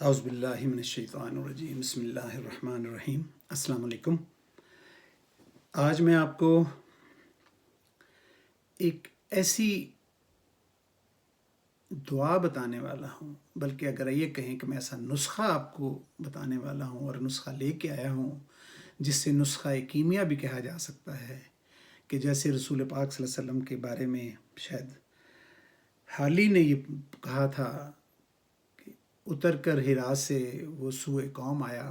اعوذ باللہ من الشیطان الرجیم بسم اللہ الرحمن الرحیم۔ السلام علیکم۔ آج میں آپ کو ایک ایسی دعا بتانے والا ہوں، بلکہ اگر یہ کہیں کہ میں ایسا نسخہ آپ کو بتانے والا ہوں اور نسخہ لے کے آیا ہوں جس سے نسخہ کیمیا بھی کہا جا سکتا ہے، کہ جیسے رسول پاک صلی اللہ علیہ وسلم کے بارے میں شاید حال ہی نے یہ کہا تھا، اتر کر ہرا سے وہ سوئے قوم آیا،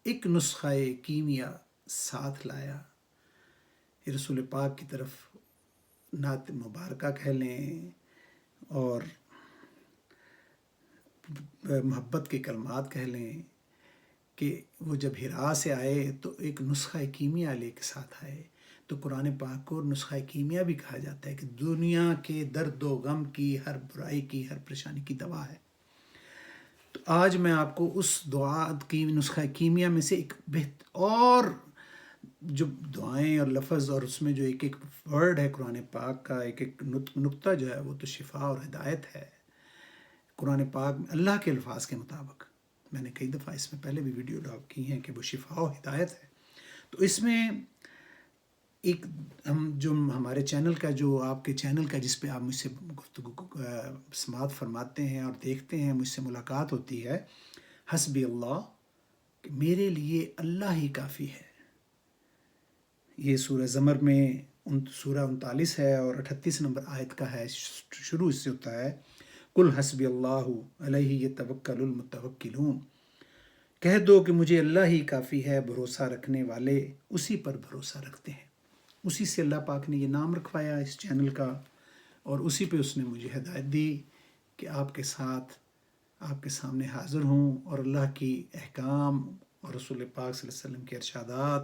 ایک نسخہ کیمیا ساتھ لایا۔ یہ رسول پاک کی طرف نعت مبارکہ کہہ لیں اور محبت کے کلمات کہہ لیں کہ وہ جب ہرا سے آئے تو ایک نسخہ کیمیا لے کے ساتھ آئے۔ تو قرآن پاک کو نسخہ کیمیا بھی کہا جاتا ہے کہ دنیا کے درد و غم کی، ہر برائی کی، ہر پریشانی کی دوا ہے۔ تو آج میں آپ کو اس دعا کی نسخہ کیمیا میں سے ایک اور جو دعائیں اور لفظ اور اس میں جو ایک ورڈ ہے قرآن پاک کا، ایک نقطہ جو ہے وہ تو شفا اور ہدایت ہے۔ قرآن پاک میں اللہ کے الفاظ کے مطابق، میں نے کئی دفعہ اس میں پہلے بھی ویڈیو ڈاپ کی ہیں کہ وہ شفا و ہدایت ہے۔ تو اس میں ایک جو ہمارے چینل کا، جو آپ کے چینل کا جس پہ آپ مجھ سے گفتگو سماعت فرماتے ہیں اور دیکھتے ہیں، مجھ سے ملاقات ہوتی ہے، حسبی اللہ، کہ میرے لیے اللہ ہی کافی ہے۔ یہ سورہ زمر میں سورہ 39 ہے اور 38 نمبر آیت کا ہے، شروع اس سے ہوتا ہے، قل حسبی اللہ علیہ یتوکل المتوکلون، کہہ دو کہ مجھے اللہ ہی کافی ہے، بھروسہ رکھنے والے اسی پر بھروسہ رکھتے ہیں۔ اسی سے اللہ پاک نے یہ نام رکھوایا اس چینل کا، اور اسی پہ اس نے مجھے ہدایت دی کہ آپ کے ساتھ، آپ کے سامنے حاضر ہوں اور اللہ کی احکام اور رسول پاک صلی اللہ علیہ وسلم کے ارشادات،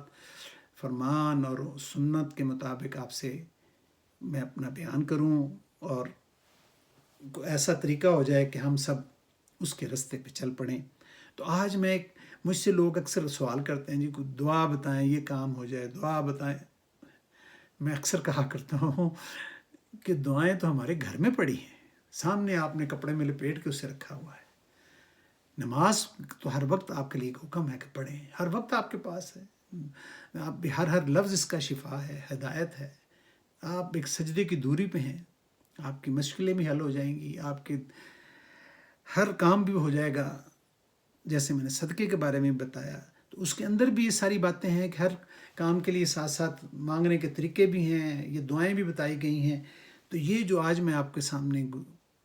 فرمان اور سنت کے مطابق آپ سے میں اپنا بیان کروں، اور ایسا طریقہ ہو جائے کہ ہم سب اس کے راستے پہ چل پڑیں۔ تو آج مجھ سے لوگ اکثر سوال کرتے ہیں، جی کوئی دعا بتائیں یہ کام ہو جائے، دعا بتائیں۔ میں اکثر کہا کرتا ہوں کہ دعائیں تو ہمارے گھر میں پڑی ہیں، سامنے آپ نے کپڑے میں لپیٹ کے اسے رکھا ہوا ہے۔ نماز تو ہر وقت آپ کے لیے ایک حکم ہے کہ پڑھیں، ہر وقت آپ کے پاس ہے، آپ بھی ہر لفظ اس کا شفا ہے، ہدایت ہے۔ آپ ایک سجدے کی دوری پہ ہیں، آپ کی مشکلیں بھی حل ہو جائیں گی، آپ کے ہر کام بھی ہو جائے گا۔ جیسے میں نے صدقے کے بارے میں بتایا، تو اس کے اندر بھی یہ ساری باتیں ہیں کہ ہر کام کے لیے ساتھ ساتھ مانگنے کے طریقے بھی ہیں، یہ دعائیں بھی بتائی گئی ہیں۔ تو یہ جو آج میں آپ کے سامنے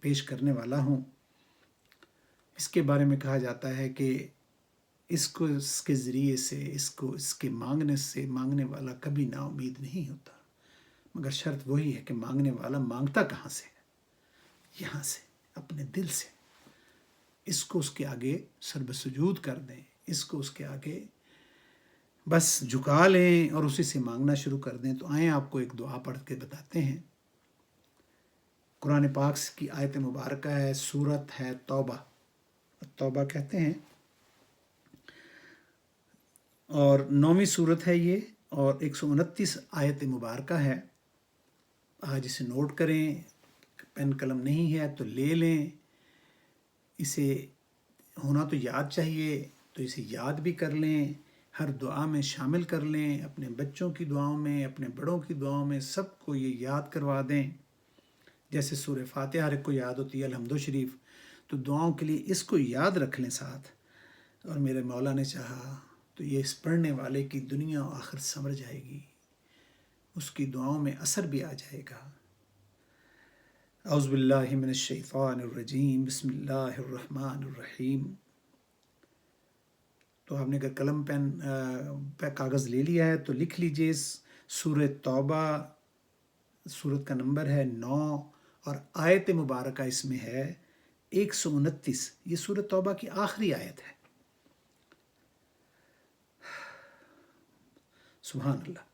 پیش کرنے والا ہوں، اس کے بارے میں کہا جاتا ہے کہ اس کے ذریعے سے، اس کے مانگنے والا کبھی نا امید نہیں ہوتا، مگر شرط وہی ہے کہ مانگنے والا مانگتا کہاں سے ہے؟ یہاں سے، اپنے دل سے۔ اس کو اس کے آگے سر سجود کر دیں، اس کو اس کے آگے بس جھکا لیں اور اسی سے مانگنا شروع کر دیں۔ تو آئیں آپ کو ایک دعا پڑھ کے بتاتے ہیں۔ قرآن پاک کی آیت مبارکہ ہے، سورت ہے توبہ، توبہ کہتے ہیں، اور 9ویں سورت ہے یہ، اور 129 آیت مبارکہ ہے۔ آج اسے نوٹ کریں، پین قلم نہیں ہے تو لے لیں، اسے ہونا تو یاد چاہیے، تو اسے یاد بھی کر لیں، ہر دعا میں شامل کر لیں، اپنے بچوں کی دعاؤں میں، اپنے بڑوں کی دعاؤں میں، سب کو یہ یاد کروا دیں۔ جیسے سورہ فاتحہ ہر ایک کو یاد ہوتی ہے، الحمد شریف، تو دعاؤں کے لیے اس کو یاد رکھ لیں ساتھ۔ اور میرے مولا نے چاہا تو یہ اس پڑھنے والے کی دنیا و آخرت سنور جائے گی، اس کی دعاؤں میں اثر بھی آ جائے گا۔ اعوذ باللہ من الشیطان الرجیم، بسم اللہ الرحمن الرحیم۔ تو آپ نے اگر قلم پین کاغذ لے لیا ہے تو لکھ لیجئے، سورہ توبہ، سورت کا نمبر ہے 9 اور آیت مبارکہ اس میں ہے 129۔ یہ سورۃ توبہ کی آخری آیت ہے۔ سبحان اللہ۔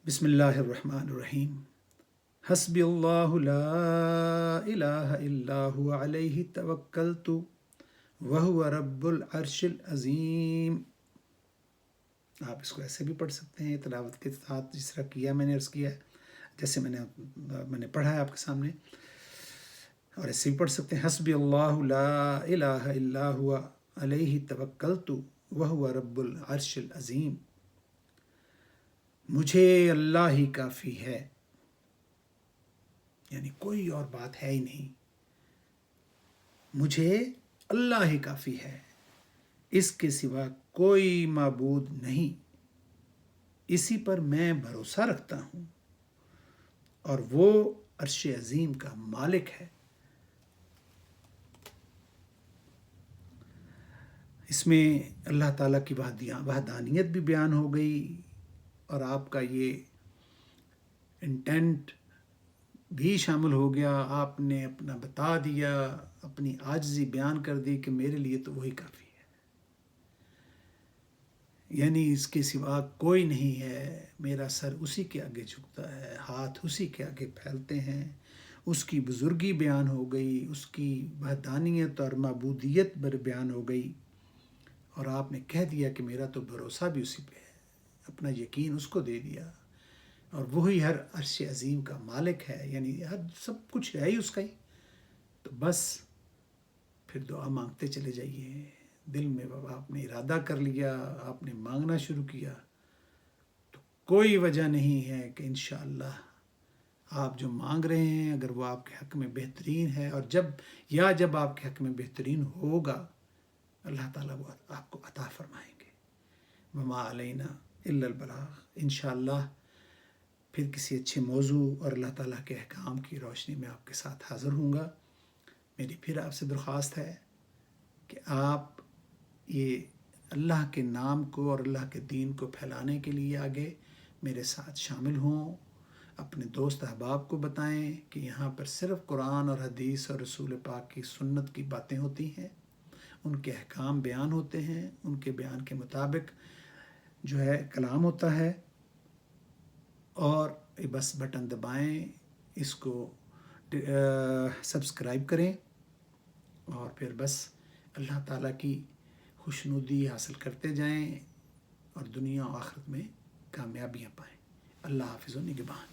بسم اللہ الرحمن الرحیم۔ حسبی اللہ لا الہ الا هو علیہ توکلت وہو رب العرش العظیم۔ آپ اس کو ایسے بھی پڑھ سکتے ہیں تلاوت کے ساتھ، جس طرح کیا میں نے عرض کیا، جیسے میں نے پڑھا ہے آپ کے سامنے۔ اور ایسے بھی پڑھ سکتے ہیں حسبی اللہ لا الہ الا ہوا علیہ توکلت وہو رب العرش العظیم، مجھے اللہ ہی کافی ہے، یعنی کوئی اور بات ہے ہی نہیں، مجھے اللہ ہی کافی ہے، اس کے سوا کوئی معبود نہیں، اسی پر میں بھروسہ رکھتا ہوں، اور وہ عرش عظیم کا مالک ہے۔ اس میں اللہ تعالیٰ کی وحدانیت بھی بیان ہو گئی، اور آپ کا یہ انٹینٹ بھی شامل ہو گیا، آپ نے اپنا بتا دیا، اپنی عاجزی بیان کر دی کہ میرے لیے تو وہی کافی ہے، یعنی اس کے سوا کوئی نہیں ہے، میرا سر اسی کے آگے جھکتا ہے، ہاتھ اسی کے آگے پھیلتے ہیں۔ اس کی بزرگی بیان ہو گئی، اس کی وحدانیت اور معبودیت بیان ہو گئی، اور آپ نے کہہ دیا کہ میرا تو بھروسہ بھی اسی پہ ہے، اپنا یقین اس کو دے دیا، اور وہی ہر عرش عظیم کا مالک ہے، یعنی ہر سب کچھ ہے ہی اس کا ہی۔ تو بس پھر دعا مانگتے چلے جائیے، دل میں آپ نے ارادہ کر لیا، آپ نے مانگنا شروع کیا، تو کوئی وجہ نہیں ہے کہ انشاءاللہ آپ جو مانگ رہے ہیں اگر وہ آپ کے حق میں بہترین ہے، اور جب آپ کے حق میں بہترین ہوگا، اللہ تعالیٰ وہ آپ کو عطا فرمائیں گے۔ وما علینا الا البلاغ۔ انشاءاللہ پھر کسی اچھے موضوع اور اللہ تعالیٰ کے احکام کی روشنی میں آپ کے ساتھ حاضر ہوں گا۔ میری پھر آپ سے درخواست ہے کہ آپ یہ اللہ کے نام کو اور اللہ کے دین کو پھیلانے کے لیے آگے میرے ساتھ شامل ہوں، اپنے دوست احباب کو بتائیں کہ یہاں پر صرف قرآن اور حدیث اور رسول پاک کی سنت کی باتیں ہوتی ہیں، ان کے احکام بیان ہوتے ہیں، ان کے بیان کے مطابق جو ہے کلام ہوتا ہے، اور بس بٹن دبائیں، اس کو سبسکرائب کریں، اور پھر بس اللہ تعالیٰ کی خوشنودی حاصل کرتے جائیں، اور دنیا و آخرت میں کامیابیاں پائیں۔ اللہ حافظ و نگہبان۔